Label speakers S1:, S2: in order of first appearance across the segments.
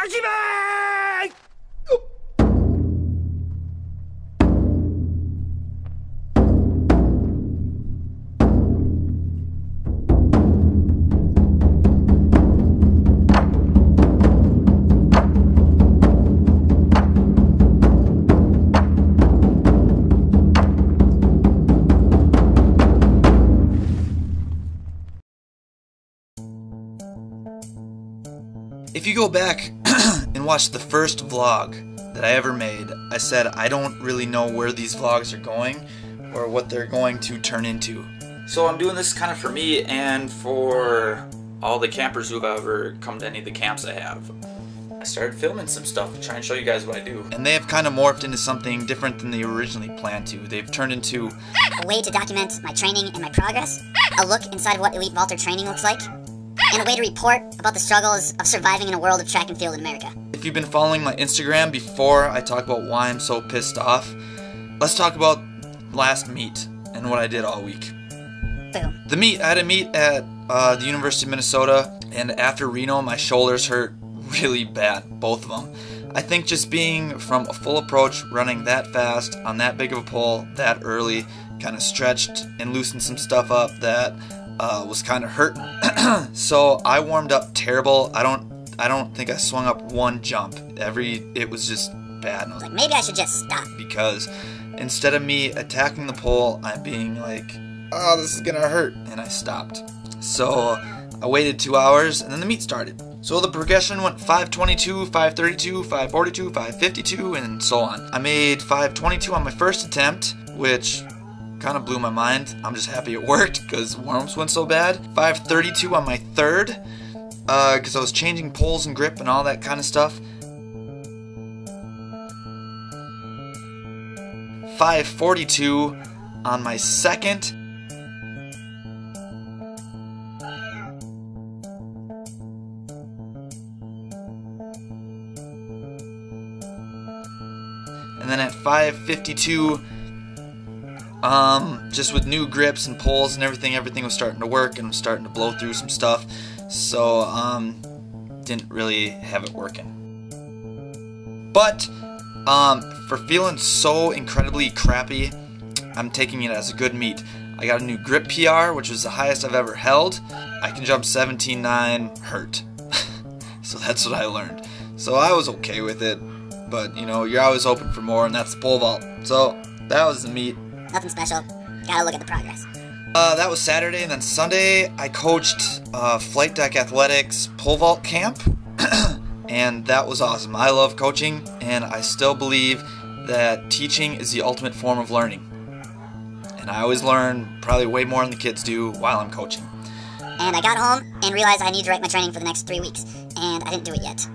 S1: If you go back and watch the first vlog that I ever made, I said I don't really know where these vlogs are going or what they're going to turn into. So I'm doing this kind of for me and for all the campers who've ever come to any of the camps I have. I started filming some stuff to try and show you guys what I do. And they have kind of morphed into something different than they originally planned to. They've turned into
S2: a way to document my training and my progress, a look inside what elite vaulter training looks like, and a way to report about the struggles of surviving in a world of track and field in America.
S1: If you've been following my Instagram before I talk about why I'm so pissed off, let's talk about last meet and what I did all week.
S2: Boom.
S1: The meet, I had a meet at the University of Minnesota, and after Reno, my shoulders hurt really bad, both of them. I think just being from a full approach, running that fast, on that big of a pole, that early, kind of stretched and loosened some stuff up that was kind of hurting. So I warmed up terrible. I don't think I swung up one jump. It was just bad. And I was
S2: like, maybe I should just stop.
S1: Because instead of me attacking the pole, I'm being like, oh, this is gonna hurt, and I stopped. So I waited 2 hours, and then the meet started. So the progression went 5:22, 5:32, 5:42, 5:52, and so on. I made 5:22 on my first attempt, which kind of blew my mind. I'm just happy it worked because warm-ups went so bad. 5:32 on my third, because I was changing poles and grip and all that kind of stuff. 5:42 on my second. And then at 5:52, just with new grips and poles and everything was starting to work and was starting to blow through some stuff. So, didn't really have it working. But, for feeling so incredibly crappy, I'm taking it as a good meet. I got a new grip PR, which was the highest I've ever held. I can jump 17.9 hurt. So that's what I learned. So I was okay with it. But, you know, you're always open for more, and that's the pole vault. So, that was the meet.
S2: Nothing special. Gotta look at the progress.
S1: That was Saturday, and then Sunday I coached Flight Deck Athletics pole vault camp. And that was awesome. I love coaching, and I still believe that teaching is the ultimate form of learning. And I always learn probably way more than the kids do while I'm coaching.
S2: And I got home and realized I need to write my training for the next 3 weeks. And I didn't do it yet.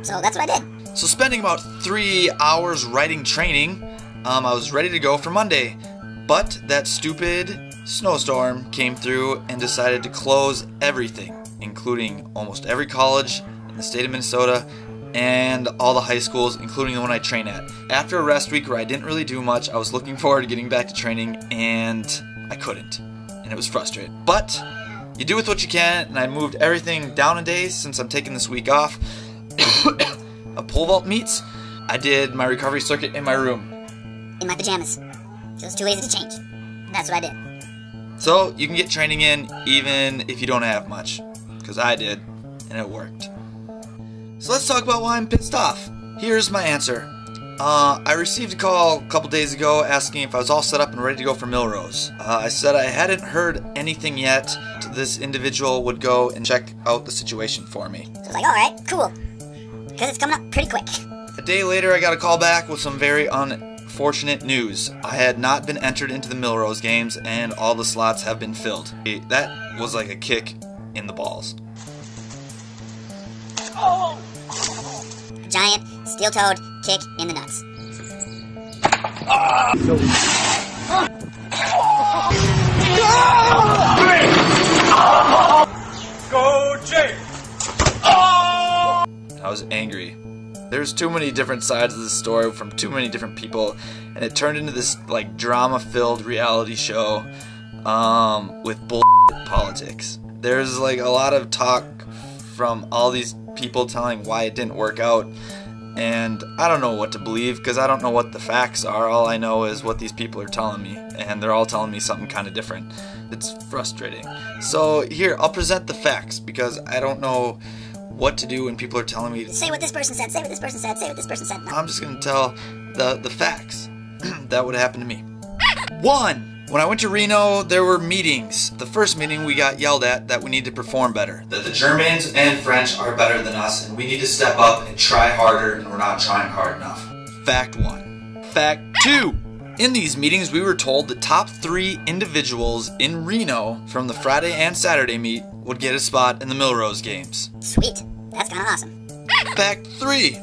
S2: So that's what I did.
S1: So spending about 3 hours writing training, I was ready to go for Monday. But that stupid snowstorm came through and decided to close everything, including almost every college in the state of Minnesota and all the high schools, including the one I train at. After a rest week where I didn't really do much, I was looking forward to getting back to training, and I couldn't. And it was frustrating. But you do with what you can, and I moved everything down a day since I'm taking this week off. A pole vault meets. I did my recovery circuit in my room.
S2: In my pajamas. Just too lazy to change. That's what I did.
S1: So you can get training in even if you don't have much. Because I did, and it worked. So let's talk about why I'm pissed off. Here's my answer. I received a call a couple days ago asking if I was all set up and ready to go for Milrose. I said I hadn't heard anything yet. This individual would go and check out the situation for me.
S2: So I was like, alright, cool. Because it's coming up pretty quick.
S1: A day later, I got a call back with some very unfortunate news. I had not been entered into the Milrose games, and all the slots have been filled. That was like a kick in the balls.
S2: A giant, steel-toed kick in the nuts.
S1: Go Jay! I was angry. There's too many different sides of the story from too many different people, and it turned into this like drama-filled reality show with bull politics. There's like a lot of talk from all these people telling why it didn't work out. And I don't know what to believe because I don't know what the facts are. All I know is what these people are telling me, and they're all telling me something kind of different. It's frustrating. So here, I'll present the facts because I don't know what to do when people are telling me.
S2: Say what this person said, say what this person said, say what this person said. No.
S1: I'm just going to tell the facts that would happen to me. 1. When I went to Reno, there were meetings. The first meeting, we got yelled at that we need to perform better. That the Germans and French are better than us, and we need to step up and try harder, and we're not trying hard enough. Fact 1. Fact 2. In these meetings, we were told the top 3 individuals in Reno from the Friday and Saturday meet would get a spot in the Milrose games.
S2: Sweet. That's kind of awesome.
S1: Fact 3.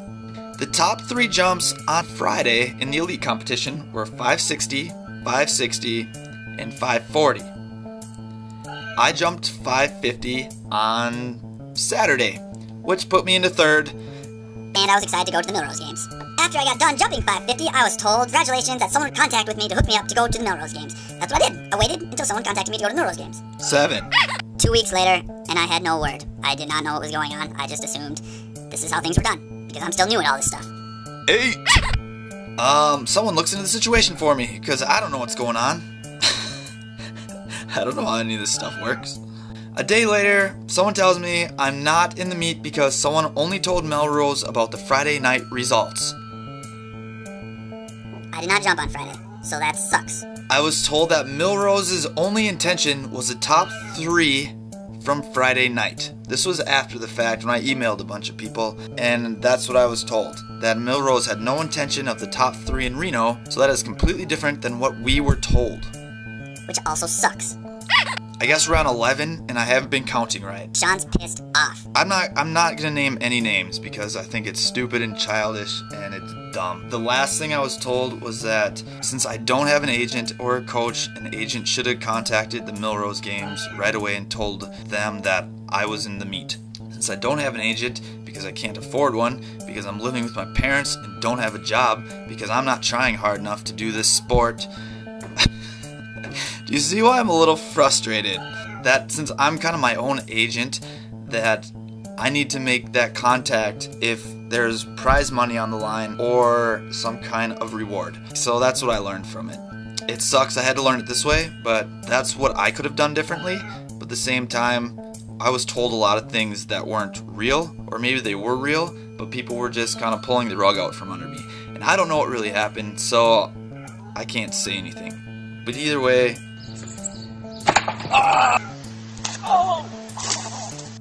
S1: The top 3 jumps on Friday in the elite competition were 560, 560, and 540. I jumped 550 on Saturday, which put me into 3rd.
S2: And I was excited to go to the Milrose Games. After I got done jumping 550, I was told, congratulations, that someone would contact with me to hook me up to go to the Milrose Games. That's what I did. I waited until someone contacted me to go to the Milrose Games.
S1: 7.
S2: 2 weeks later, and I had no word. I did not know what was going on. I just assumed this is how things were done, because I'm still new at all this stuff.
S1: 8. Someone looks into the situation for me, because I don't know what's going on. I don't know how any of this stuff works. A day later, someone tells me I'm not in the meet because someone only told Melrose about the Friday night results.
S2: I did not jump on Friday, so that sucks.
S1: I was told that Milrose's only intention was the top 3 from Friday night. This was after the fact when I emailed a bunch of people, and that's what I was told. That Milrose had no intention of the top 3 in Reno, so that is completely different than what we were told.
S2: Which also sucks.
S1: I guess around 11, and I haven't been counting right.
S2: Shawn's pissed off.
S1: I'm not gonna name any names because I think it's stupid and childish and it's dumb. The last thing I was told was that since I don't have an agent or a coach, an agent should have contacted the Milrose Games right away and told them that I was in the meet. Since I don't have an agent because I can't afford one, because I'm living with my parents and don't have a job, because I'm not trying hard enough to do this sport. Do you see why I'm a little frustrated? That since I'm kind of my own agent, that I need to make that contact if there's prize money on the line or some kind of reward. So that's what I learned from it. It sucks I had to learn it this way, but that's what I could have done differently. But at the same time, I was told a lot of things that weren't real, or maybe they were real, but people were just kind of pulling the rug out from under me. And I don't know what really happened, so I can't say anything. But either way...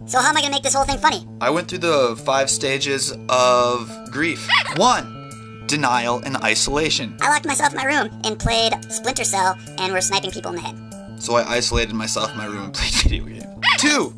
S2: So how am I gonna make this whole thing funny?
S1: I went through the 5 stages of grief. 1. Denial and isolation.
S2: I locked myself in my room and played Splinter Cell and were sniping people in the head.
S1: So I isolated myself in my room and played video games. 2.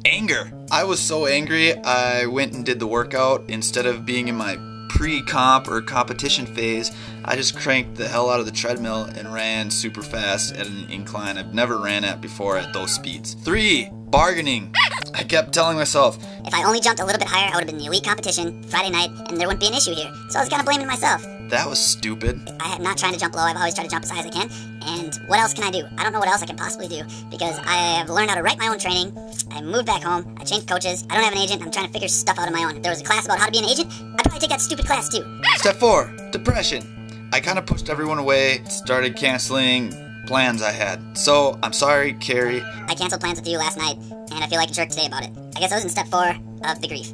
S1: Anger. I was so angry I went and did the workout. Instead of being in my pre-comp or competition phase, I just cranked the hell out of the treadmill and ran super fast at an incline I've never ran at before at those speeds. 3. Bargaining. I kept telling myself,
S2: if I only jumped a little bit higher, I would have been in the elite competition Friday night, and there wouldn't be an issue here. So I was kind of blaming myself.
S1: That was stupid.
S2: I am not trying to jump low. I've always tried to jump as high as I can. And what else can I do? I don't know what else I can possibly do because I have learned how to write my own training. I moved back home. I changed coaches. I don't have an agent. I'm trying to figure stuff out on my own. If there was a class about how to be an agent, I'd probably take that stupid class too.
S1: Step 4. Depression. I kind of pushed everyone away, started canceling plans I had. So, I'm sorry, Carrie.
S2: I canceled plans with you last night, and I feel like a jerk today about it. I guess I was in step 4 of the grief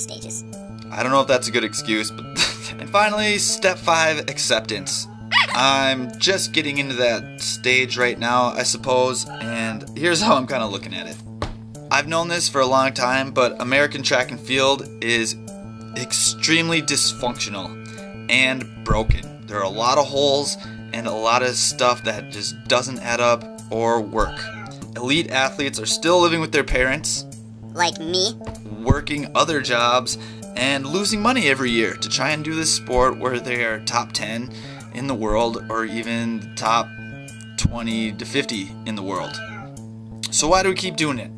S2: stages.
S1: I don't know if that's a good excuse, but... And finally, step 5, acceptance. I'm just getting into that stage right now, I suppose, and here's how I'm kind of looking at it. I've known this for a long time, but American track and field is extremely dysfunctional and broken. There are a lot of holes and a lot of stuff that just doesn't add up or work. Elite athletes are still living with their parents.
S2: Like me?
S1: Working other jobs and losing money every year to try and do this sport where they are top 10 in the world or even top 20 to 50 in the world. So why do we keep doing it?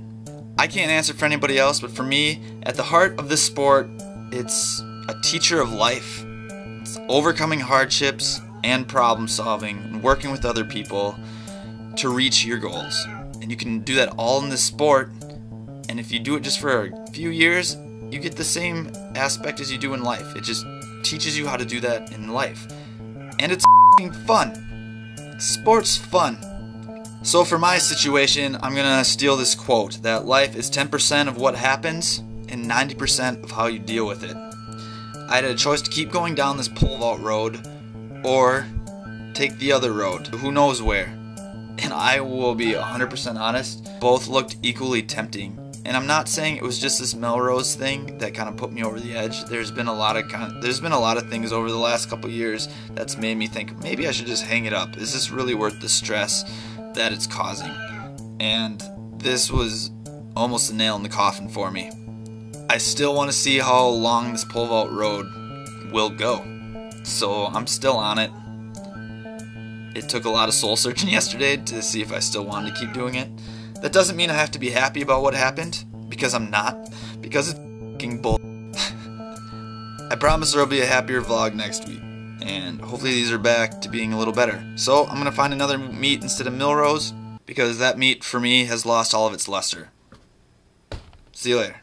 S1: I can't answer for anybody else, but for me, at the heart of this sport, it's a teacher of life. It's overcoming hardships and problem solving and working with other people to reach your goals. And you can do that all in this sport And if you do it just for a few years, you get the same aspect as you do in life. It just teaches you how to do that in life. And it's f***ing fun. Sport's fun. So for my situation, I'm gonna steal this quote, that life is 10% of what happens and 90% of how you deal with it. I had a choice to keep going down this pole vault road or take the other road, who knows where. And I will be 100% honest, both looked equally tempting. And I'm not saying it was just this Melrose thing that kind of put me over the edge. There's been a lot of things over the last couple years that's made me think maybe I should just hang it up. Is this really worth the stress that it's causing? And this was almost a nail in the coffin for me. I still want to see how long this pole vault road will go. So I'm still on it. It took a lot of soul searching yesterday to see if I still wanted to keep doing it. That doesn't mean I have to be happy about what happened, because I'm not, because it's f***ing bull. I promise there'll be a happier vlog next week, and hopefully these are back to being a little better. So I'm going to find another meet instead of Melrose, because that meet for me has lost all of its luster. See you later.